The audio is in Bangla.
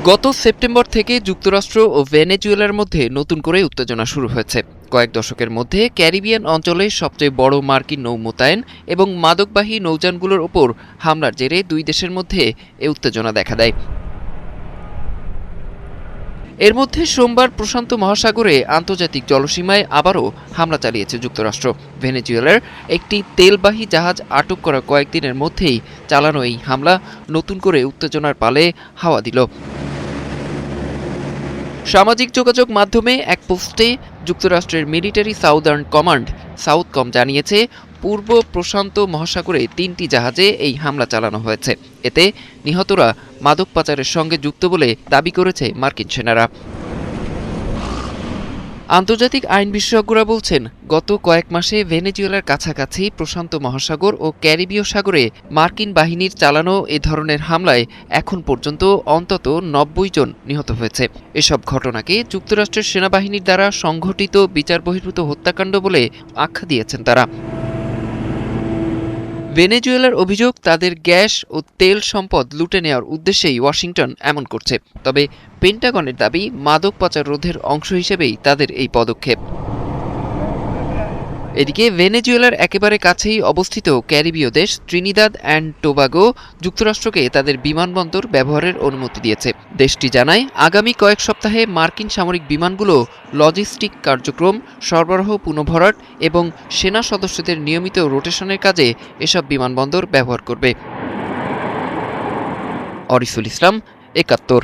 গত সেপ্টেম্বর থেকে যুক্তরাষ্ট্র ও ভেনেজুয়েলার মধ্যে নতুন করে উত্তেজনা শুরু হয়েছে। কয়েক দশকের মধ্যে ক্যারিবিয়ান অঞ্চলে সবচেয়ে বড় মার্কিন নৌ মোতায়েন এবং মাদকবাহী নৌযানগুলোর ওপর হামলার জেরে দুই দেশের মধ্যে এ উত্তেজনা দেখা দেয়। এর মধ্যে সোমবার প্রশান্ত মহাসাগরে আন্তর্জাতিক জলসীমায় আবারও হামলা চালিয়েছে যুক্তরাষ্ট্র। ভেনেজুয়েলার একটি তেলবাহী জাহাজ আটক করা কয়েকদিনের মধ্যেই চালানো এই হামলা নতুন করে উত্তেজনার পালে হাওয়া দিল। সামাজিক যোগাযোগ মাধ্যমে এক পোস্টে যুক্তরাষ্ট্রের মিলিটারি সাউদার্ন কমান্ড সাউথকম জানিয়েছে, পূর্ব প্রশান্ত মহাসাগরে ৩টি জাহাজে এই হামলা চালানো হয়েছে। এতে নিহতরা মাদক পাচারের সঙ্গে যুক্ত বলে দাবি করেছে মার্কিন সেনারা। আন্তর্জাতিক আইন বিশেষজ্ঞরা বলছেন, গত কয়েক মাসে ভেনেজুয়েলার কাছাকাছি প্রশান্ত মহাসাগর ও ক্যারিবীয় সাগরে মার্কিন বাহিনীর চালানো এ ধরনের হামলায় এখন পর্যন্ত অন্তত ৯০ জন নিহত হয়েছে। এসব ঘটনাকে যুক্তরাষ্ট্রের সেনাবাহিনীর দ্বারা সংঘটিত বিচারবহির্ভূত হত্যাকাণ্ড বলে আখ্যা দিয়েছেন তারা। ভেনেজুয়েলার অভিযোগ, তাদের গ্যাস ও তেল সম্পদ লুটে নেওয়ার উদ্দেশ্যেই ওয়াশিংটন এমন করছে। তবে পেন্টাগনের দাবি, মাদক পাচার রোধের অংশ হিসেবেই তাদের এই পদক্ষেপ। এদিকে ভেনেজুয়েলার একেবারে কাছেই অবস্থিত ক্যারিবীয় দেশ ত্রিনিদাদ অ্যান্ড টোবাগো যুক্তরাষ্ট্রকে তাদের বিমানবন্দর ব্যবহারের অনুমতি দিয়েছে। দেশটি জানায়, আগামী কয়েক সপ্তাহে মার্কিন সামরিক বিমানগুলো লজিস্টিক কার্যক্রম, সরবরাহ পুনঃভরাট এবং সেনা সদস্যদের নিয়মিত রোটেশনের কাজে এসব বিমানবন্দর ব্যবহার করবে। অরিসুল ইসলাম, ৭১।